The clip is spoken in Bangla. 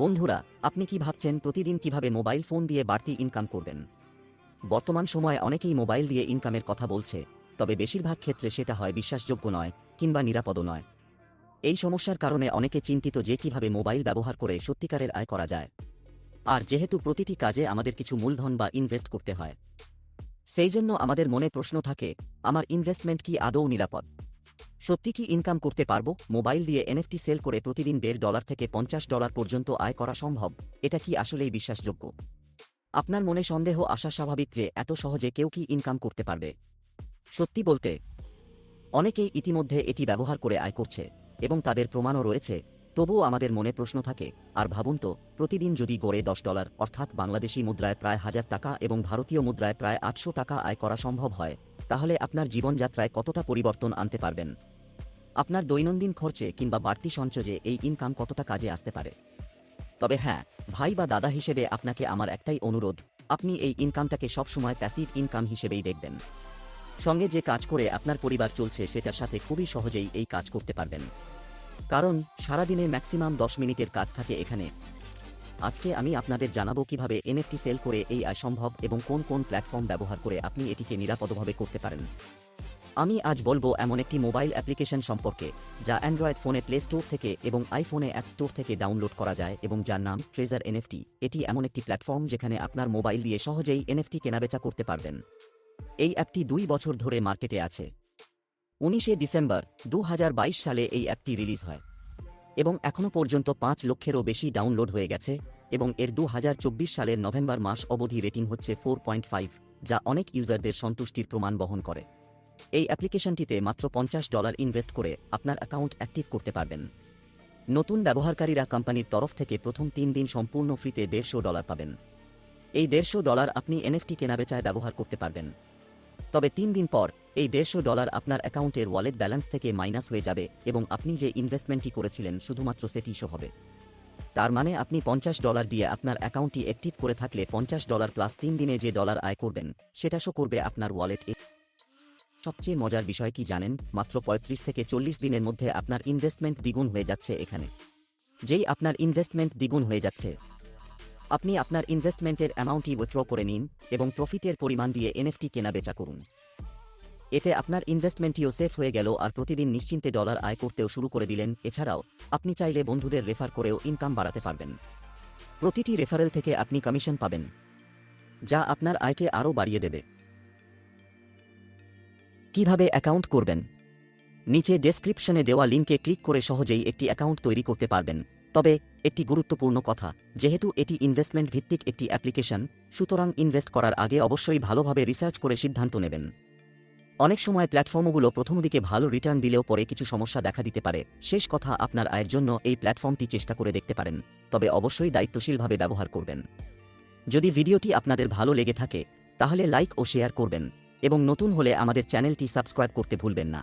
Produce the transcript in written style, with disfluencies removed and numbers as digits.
বন্ধুরা, আপনি কি ভাবছেন প্রতিদিন কিভাবে মোবাইল ফোন দিয়ে বাড়তি ইনকাম করবেন? বর্তমান সময়ে অনেকেই মোবাইল দিয়ে ইনকামের কথা বলছে, তবে বেশিরভাগ ক্ষেত্রে সেটা হয় বিশ্বাসযোগ্য নয় কিংবা নিরাপদও নয়। এই সমস্যার কারণে অনেকে চিন্তিত যে কিভাবে মোবাইল ব্যবহার করে সত্যিকারের আয় করা যায়। আর যেহেতু প্রতিটি কাজে আমাদের কিছু মূলধন বা ইনভেস্ট করতে হয়, সেই জন্য আমাদের মনে প্রশ্ন থাকে, আমার ইনভেস্টমেন্ট কি আদৌ নিরাপদ? সত্যি কি ইনকাম করতে পারবো? মোবাইল দিয়ে এনএফটি সেল করে প্রতিদিন $1.5 থেকে $50 পর্যন্ত আয় করা সম্ভব? এটা কি আসলেই বিশ্বাসযোগ্য? আপনার মনে সন্দেহ আসা স্বাভাবিক যে এত সহজে কেউ কি ইনকাম করতে পারবে। সত্যি বলতে, অনেকেই ইতিমধ্যে এটি ব্যবহার করে আয় করছে এবং তাদের প্রমাণও রয়েছে। তবুও আমাদের মনে প্রশ্ন থাকে, আর ভাবুন তো, প্রতিদিন যদি গড়ে $10 অর্থাৎ বাংলাদেশি মুদ্রায় প্রায় 1000 টাকা এবং ভারতীয় মুদ্রায় প্রায় 800 টাকা আয় করা সম্ভব হয়, তাহলে আপনার জীবনযাত্রায় কতটা পরিবর্তন আনতে পারবেন? আপনার দৈনন্দিন খরচে কিংবা বাড়তি সঞ্চয়ে এই ইনকাম কতটা কাজে আসতে পারে? তবে হ্যাঁ, ভাই বা দাদা হিসেবে আপনাকে আমার একটাই অনুরোধ, আপনি এই ইনকামটাকে সবসময় প্যাসিভ ইনকাম হিসেবেই দেখবেন। সঙ্গে যে কাজ করে আপনার পরিবার চলছে সেটার সাথে খুবই সহজেই এই কাজ করতে পারবেন। কারণ সারাদিনে ম্যাক্সিমাম 10 মিনিটের কাজ থাকে এখানে। আজকে আমি আপনাদের জানাবো কিভাবে এনএফটি সেল করে এই আয় সম্ভব এবং কোন কোন প্ল্যাটফর্ম ব্যবহার করে আপনি এটিকে নিরাপদভাবে করতে পারেন। আমি আজ বলবো এমন একটি মোবাইল অ্যাপ্লিকেশন সম্পর্কে, যা অ্যান্ড্রয়েড ফোনে প্লে স্টোর থেকে এবং আইফোনে অ্যাপ স্টোর থেকে ডাউনলোড করা যায় এবং যার নাম ট্রেজার এনএফটি। এটি এমন একটি প্ল্যাটফর্ম যেখানে আপনার মোবাইল দিয়ে সহজেই এনএফটি কেনাবেচা করতে পারবেন। এই অ্যাপটি 2 বছর ধরে মার্কেটে আছে। 19শে ডিসেম্বর 2022 সালে এই অ্যাপটি রিলিজ হয় এবং এখনও পর্যন্ত 5 লক্ষেরও বেশি ডাউনলোড হয়ে গেছে এবং এর 2024 সালের নভেম্বর মাস অবধি রেটিং হচ্ছে 4.5, যা অনেক ইউজারদের সন্তুষ্টির প্রমাণ বহন করে। এই অ্যাপ্লিকেশনটিতে মাত্র $50 ইনভেস্ট করে আপনার অ্যাকাউন্ট অ্যাক্টিভ করতে পারবেন। নতুন ব্যবহারকারীরা কোম্পানির তরফ থেকে প্রথম 3 দিন সম্পূর্ণ ফ্রিতে $150 পাবেন। এই $150 আপনি এনএফটি কেনাবেচায় ব্যবহার করতে পারবেন। তবে 3 দিন পর এই $150 আপনার অ্যাকাউন্টের ওয়ালেট ব্যালেন্স থেকে মাইনাস হয়ে যাবে এবং আপনি যে ইনভেস্টমেন্টটি করেছিলেন শুধুমাত্র সেটিই শো হবে। তার মানে আপনি $50 দিয়ে আপনার অ্যাকাউন্টটি অ্যাক্টিভ করে থাকলে $50 প্লাস 3 দিনে যে ডলার আয় করবেন সেটা শো করবে আপনার ওয়ালেটে। সবচেয়ে মজার বিষয় কি জানেন? মাত্র 35 থেকে 40 দিনের মধ্যে আপনার ইনভেস্টমেন্ট দ্বিগুণ হয়ে যাচ্ছে এখানে। যেই আপনার ইনভেস্টমেন্ট দ্বিগুণ হয়ে যাচ্ছে, আপনি আপনার ইনভেস্টমেন্টের অ্যামাউন্টই উইথড্র করে নিন এবং প্রফিটের পরিমাণ দিয়ে এনএফটি কেনাবেচা করুন। এতে আপনার ইনভেস্টমেন্টটিও সেফ হয়ে গেল আর প্রতিদিন নিশ্চিন্তে ডলার আয় করতেও শুরু করে দিলেন। এছাড়াও আপনি চাইলে বন্ধুদের রেফার করেও ইনকাম বাড়াতে পারবেন। প্রতিটি রেফারেল থেকে আপনি কমিশন পাবেন, যা আপনার আয়কে আরও বাড়িয়ে দেবে। কিভাবে অ্যাকাউন্ট করবেন? নিচে ডেসক্রিপশনে দেওয়া লিঙ্কে ক্লিক করে সহজেই একটি অ্যাকাউন্ট তৈরি করতে পারবেন। তবে একটি গুরুত্বপূর্ণ কথা, যেহেতু এটি ইনভেস্টমেন্ট ভিত্তিক একটি অ্যাপ্লিকেশন, সুতরাং ইনভেস্ট করার আগে অবশ্যই ভালোভাবে রিসার্চ করে সিদ্ধান্ত নেবেন। অনেক সময় প্ল্যাটফর্মগুলো প্রথম দিকে ভালো রিটার্ন দিলেও পরে কিছু সমস্যা দেখা দিতে পারে। শেষ কথা, আপনার আয়ের জন্য এই প্ল্যাটফর্মটি চেষ্টা করে দেখতে পারেন, তবে অবশ্যই দায়িত্বশীলভাবে ব্যবহার করবেন। যদি ভিডিওটি আপনাদের ভালো লেগে থাকে তাহলে লাইক ও শেয়ার করবেন এবং নতুন হলে আমাদের চ্যানেলটি সাবস্ক্রাইব করতে ভুলবেন না।